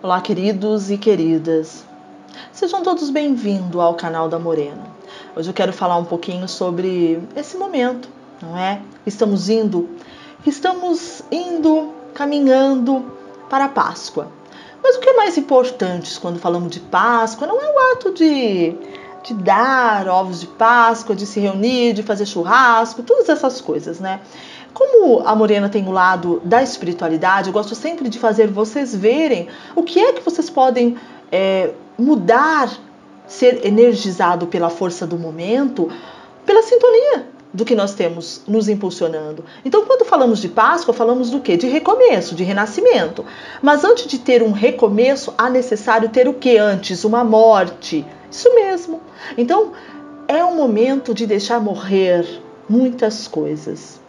Olá, queridos e queridas. Sejam todos bem-vindos ao canal da Morena. Hoje eu quero falar um pouquinho sobre esse momento, não é? Estamos indo, caminhando para a Páscoa. Mas o que é mais importante quando falamos de Páscoa não é o ato de dar ovos de Páscoa, de se reunir, de fazer churrasco, todas essas coisas, né? Como a Morena tem o lado da espiritualidade, eu gosto sempre de fazer vocês verem o que é que vocês podem mudar, ser energizado pela força do momento, pela sintonia do que nós temos nos impulsionando. Então, quando falamos de Páscoa, falamos do quê? De recomeço, de renascimento. Mas antes de ter um recomeço, há necessário ter o quê antes? Uma morte. Isso mesmo. Então, é um momento de deixar morrer muitas coisas.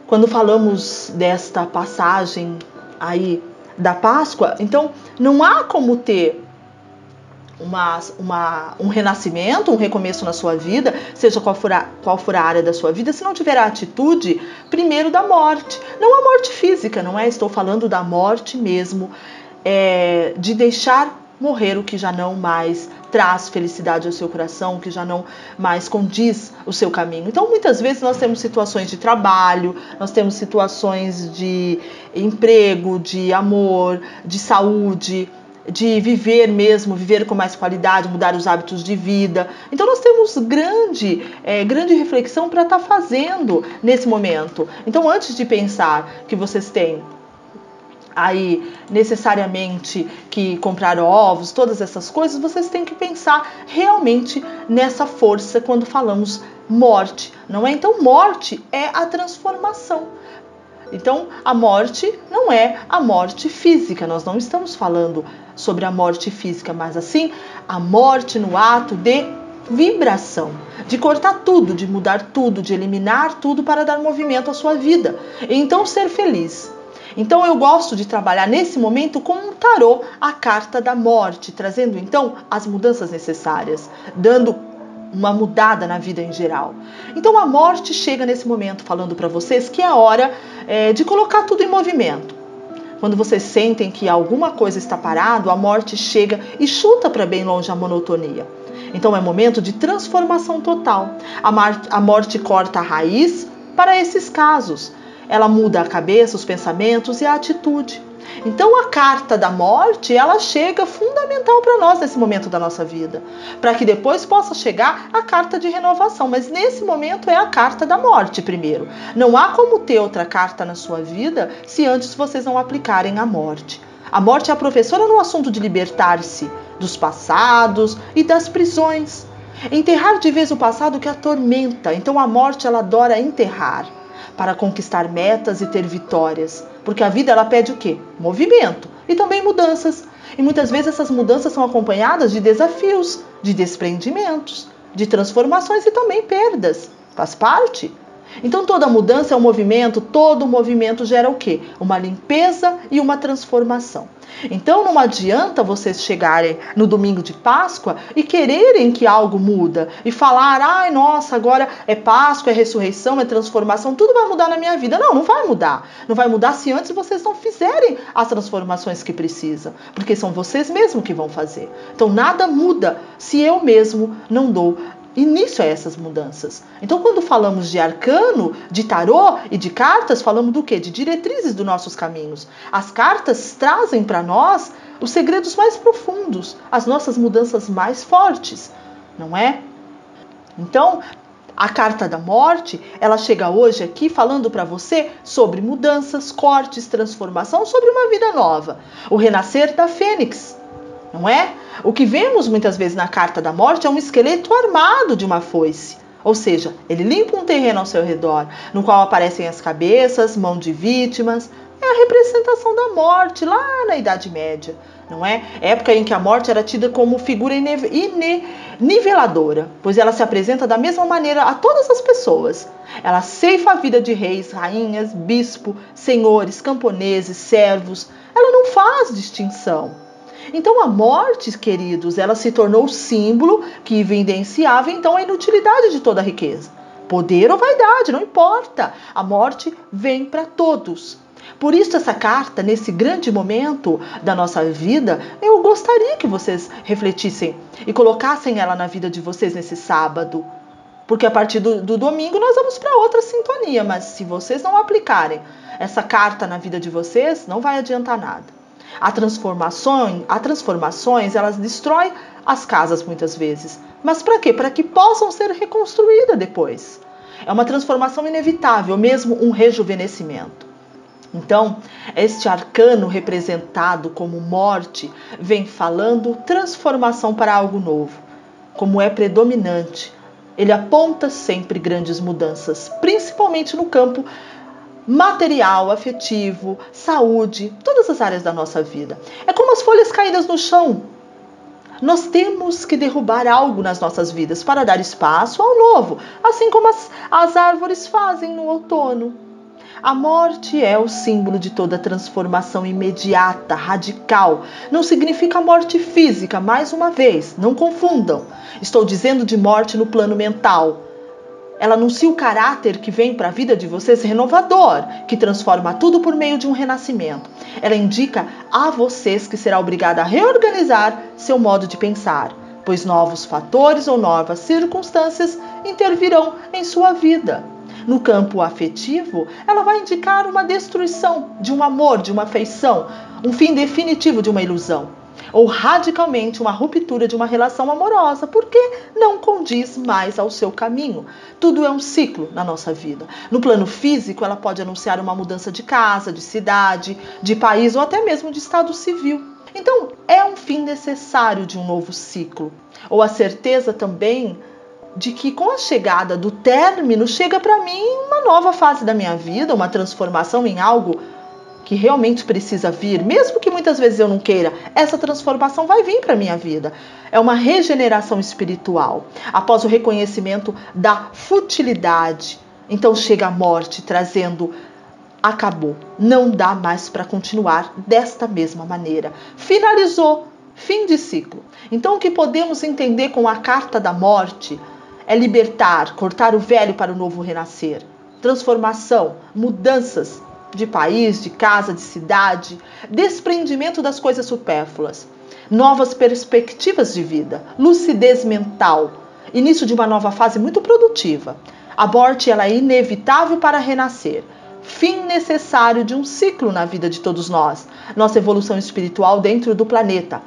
Quando falamos desta passagem aí da Páscoa, então não há como ter um renascimento, um recomeço na sua vida, seja qual for a área da sua vida, se não tiver a atitude, primeiro, da morte. Não a morte física, não é? Estou falando da morte mesmo, de deixar morrer o que já não mais traz felicidade ao seu coração, que já não mais condiz o seu caminho. Então, muitas vezes nós temos situações de trabalho, nós temos situações de emprego, de amor, de saúde, de viver com mais qualidade, mudar os hábitos de vida. Então nós temos grande reflexão para estar fazendo nesse momento. Então, antes de pensar que vocês têm aí necessariamente que comprar ovos, todas essas coisas, vocês têm que pensar realmente nessa força quando falamos morte, não é? Então, morte é a transformação. Então, a morte não é a morte física, nós não estamos falando sobre a morte física, mas assim, a morte no ato de vibração, de cortar tudo, de mudar tudo, de eliminar tudo para dar movimento à sua vida. Então, ser feliz. Então, eu gosto de trabalhar nesse momento com um tarô, a carta da morte, trazendo então as mudanças necessárias, dando uma mudada na vida em geral. Então a morte chega nesse momento falando para vocês que é a hora de colocar tudo em movimento. Quando vocês sentem que alguma coisa está parado, a morte chega e chuta para bem longe a monotonia. Então é momento de transformação total. A morte corta a raiz para esses casos. Ela muda a cabeça, os pensamentos e a atitude. Então a carta da morte, ela chega fundamental para nós nesse momento da nossa vida, para que depois possa chegar a carta de renovação, mas nesse momento é a carta da morte primeiro. Não há como ter outra carta na sua vida se antes vocês não aplicarem a morte. A morte é a professora no assunto de libertar-se dos passados e das prisões. Enterrar de vez o passado que atormenta. Então a morte, ela adora enterrar para conquistar metas e ter vitórias. Porque a vida, ela pede o quê? Movimento e também mudanças. E muitas vezes essas mudanças são acompanhadas de desafios, de desprendimentos, de transformações e também perdas. Faz parte. Então toda mudança é um movimento, todo movimento gera o quê? Uma limpeza e uma transformação. Então não adianta vocês chegarem no domingo de Páscoa e quererem que algo muda e falar, ai nossa, agora é Páscoa, é ressurreição, é transformação, tudo vai mudar na minha vida. Não, não vai mudar. Não vai mudar se antes vocês não fizerem as transformações que precisam, porque são vocês mesmos que vão fazer. Então nada muda se eu mesmo não dou início a essas mudanças. Então, quando falamos de arcano, de tarô e de cartas, falamos do quê? De diretrizes dos nossos caminhos. As cartas trazem para nós os segredos mais profundos, as nossas mudanças mais fortes, não é? Então, a carta da morte, ela chega hoje aqui falando para você sobre mudanças, cortes, transformação, sobre uma vida nova. O renascer da fênix. Não é? O que vemos muitas vezes na carta da morte é um esqueleto armado de uma foice. Ou seja, ele limpa um terreno ao seu redor, no qual aparecem as cabeças, mão de vítimas. É a representação da morte lá na Idade Média, não é? Época em que a morte era tida como figura niveladora, pois ela se apresenta da mesma maneira a todas as pessoas. Ela ceifa a vida de reis, rainhas, bispo, senhores, camponeses, servos. Ela não faz distinção. Então a morte, queridos, ela se tornou o símbolo que evidenciava então a inutilidade de toda a riqueza. Poder ou vaidade, não importa. A morte vem para todos. Por isso essa carta, nesse grande momento da nossa vida, eu gostaria que vocês refletissem e colocassem ela na vida de vocês nesse sábado. Porque a partir do domingo nós vamos para outra sintonia, mas se vocês não aplicarem essa carta na vida de vocês, não vai adiantar nada. As transformações, elas destroem as casas muitas vezes. Mas para quê? Para que possam ser reconstruídas depois. É uma transformação inevitável, mesmo um rejuvenescimento. Então, este arcano representado como morte vem falando transformação para algo novo. Como é predominante, ele aponta sempre grandes mudanças, principalmente no campo material, afetivo, saúde, todas as áreas da nossa vida. É como as folhas caídas no chão. Nós temos que derrubar algo nas nossas vidas para dar espaço ao novo, assim como as árvores fazem no outono. A morte é o símbolo de toda transformação imediata, radical. Não significa morte física, mais uma vez, não confundam. Estou dizendo de morte no plano mental. Ela anuncia o caráter que vem para a vida de vocês renovador, que transforma tudo por meio de um renascimento. Ela indica a vocês que será obrigada a reorganizar seu modo de pensar, pois novos fatores ou novas circunstâncias intervirão em sua vida. No campo afetivo, ela vai indicar uma destruição de um amor, de uma afeição, um fim definitivo de uma ilusão, ou radicalmente uma ruptura de uma relação amorosa, porque não condiz mais ao seu caminho. Tudo é um ciclo na nossa vida. No plano físico, ela pode anunciar uma mudança de casa, de cidade, de país ou até mesmo de estado civil. Então, é um fim necessário de um novo ciclo, ou a certeza também de que com a chegada do término chega para mim uma nova fase da minha vida, uma transformação em algo que realmente precisa vir, mesmo que muitas vezes eu não queira, essa transformação vai vir para a minha vida. É uma regeneração espiritual. Após o reconhecimento da futilidade, então chega a morte trazendo: acabou, não dá mais para continuar desta mesma maneira. Finalizou, fim de ciclo. Então o que podemos entender com a carta da morte é libertar, cortar o velho para o novo renascer. Transformação, mudanças de país, de casa, de cidade, desprendimento das coisas supérfluas, novas perspectivas de vida, lucidez mental, início de uma nova fase muito produtiva. A morte ela é inevitável para renascer, fim necessário de um ciclo na vida de todos nós, nossa evolução espiritual dentro do planeta.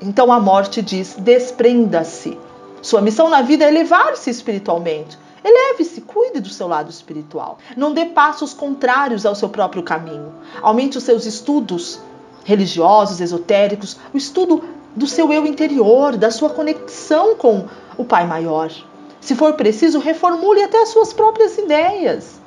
Então a morte diz: desprenda-se. Sua missão na vida é elevar-se espiritualmente. Eleve-se, cuide do seu lado espiritual. Não dê passos contrários ao seu próprio caminho. Aumente os seus estudos religiosos, esotéricos, o estudo do seu eu interior, da sua conexão com o Pai Maior. Se for preciso, reformule até as suas próprias ideias.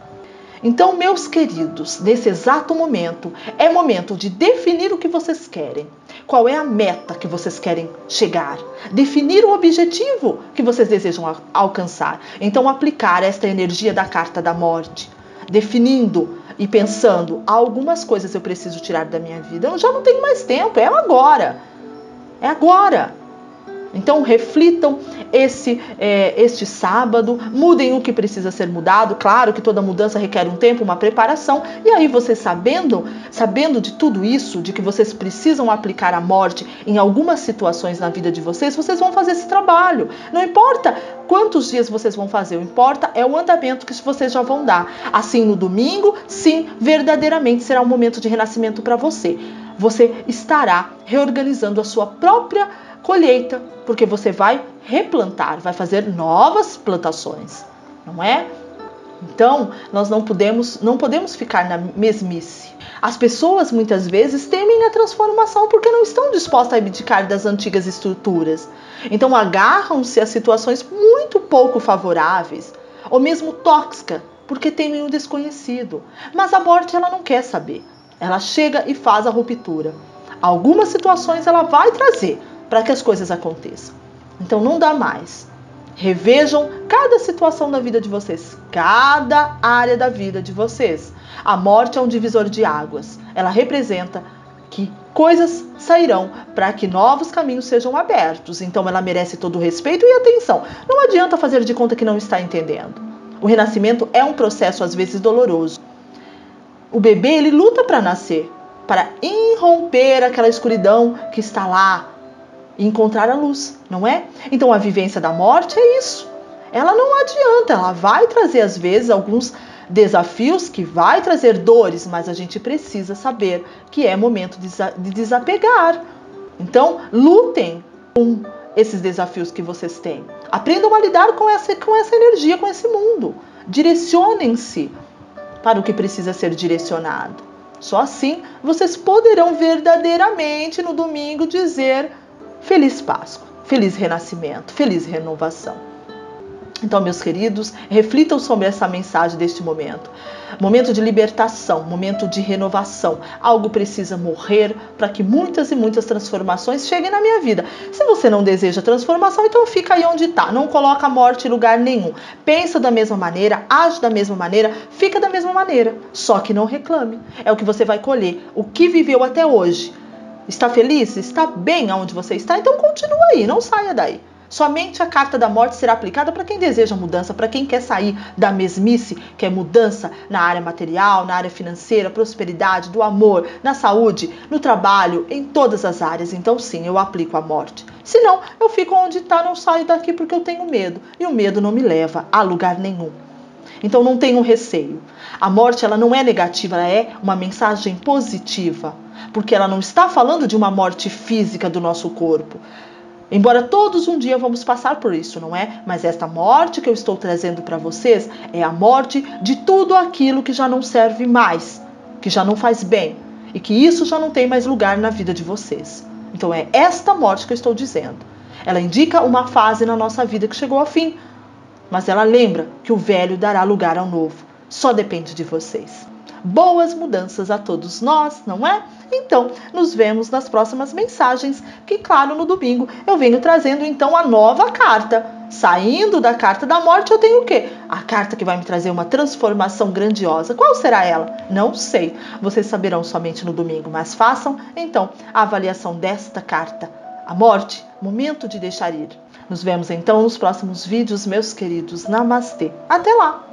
Então, meus queridos, nesse exato momento, é momento de definir o que vocês querem. Qual é a meta que vocês querem chegar? Definir o objetivo que vocês desejam alcançar. Então, aplicar esta energia da carta da morte. Definindo e pensando: algumas coisas eu preciso tirar da minha vida. Eu já não tenho mais tempo, é agora. É agora. Então reflitam este sábado, mudem o que precisa ser mudado. Claro que toda mudança requer um tempo, uma preparação. E aí vocês sabendo de tudo isso, de que vocês precisam aplicar a morte em algumas situações na vida de vocês, vocês vão fazer esse trabalho. Não importa quantos dias vocês vão fazer, o que importa é o andamento que vocês já vão dar. Assim no domingo, sim, verdadeiramente será um momento de renascimento para você. Você estará reorganizando a sua própria colheita, porque você vai replantar, vai fazer novas plantações, não é? Então, nós não podemos ficar na mesmice. As pessoas muitas vezes temem a transformação porque não estão dispostas a abdicar das antigas estruturas. Então, agarram-se a situações muito pouco favoráveis, ou mesmo tóxicas, porque temem o desconhecido. Mas a morte, ela não quer saber. Ela chega e faz a ruptura. Algumas situações ela vai trazer para que as coisas aconteçam. Então não dá mais. Revejam cada situação da vida de vocês, cada área da vida de vocês. A morte é um divisor de águas. Ela representa que coisas sairão para que novos caminhos sejam abertos. Então ela merece todo o respeito e atenção. Não adianta fazer de conta que não está entendendo. O renascimento é um processo às vezes doloroso. O bebê, ele luta para nascer, para irromper aquela escuridão que está lá e encontrar a luz, não é? Então a vivência da morte é isso. Ela não adianta, ela vai trazer às vezes alguns desafios, que vai trazer dores, mas a gente precisa saber que é momento de desapegar. Então, lutem com esses desafios que vocês têm. Aprendam a lidar com essa energia, com esse mundo. Direcionem-se para o que precisa ser direcionado. Só assim vocês poderão verdadeiramente no domingo dizer Feliz Páscoa, Feliz Renascimento, Feliz Renovação. Então, meus queridos, reflitam sobre essa mensagem deste momento. Momento de libertação, momento de renovação. Algo precisa morrer para que muitas e muitas transformações cheguem na minha vida. Se você não deseja transformação, então fica aí onde está. Não coloca a morte em lugar nenhum. Pensa da mesma maneira, age da mesma maneira, fica da mesma maneira. Só que não reclame. É o que você vai colher. O que viveu até hoje. Está feliz? Está bem onde você está? Então continua aí, não saia daí. Somente a carta da morte será aplicada para quem deseja mudança, para quem quer sair da mesmice, que é mudança na área material, na área financeira, prosperidade, do amor, na saúde, no trabalho, em todas as áreas. Então sim, eu aplico a morte. Se não, eu fico onde está, não saio daqui porque eu tenho medo. E o medo não me leva a lugar nenhum. Então não tenham receio. A morte, ela não é negativa, ela é uma mensagem positiva. Porque ela não está falando de uma morte física do nosso corpo. Embora todos um dia vamos passar por isso, não é? Mas esta morte que eu estou trazendo para vocês é a morte de tudo aquilo que já não serve mais, que já não faz bem e que isso já não tem mais lugar na vida de vocês. Então é esta morte que eu estou dizendo. Ela indica uma fase na nossa vida que chegou ao fim, mas ela lembra que o velho dará lugar ao novo. Só depende de vocês. Boas mudanças a todos nós, não é? Então, nos vemos nas próximas mensagens, que claro, no domingo eu venho trazendo então a nova carta. Saindo da carta da morte, eu tenho o quê? A carta que vai me trazer uma transformação grandiosa. Qual será ela? Não sei. Vocês saberão somente no domingo, mas façam então a avaliação desta carta. A morte, momento de deixar ir. Nos vemos então nos próximos vídeos, meus queridos. Namastê. Até lá!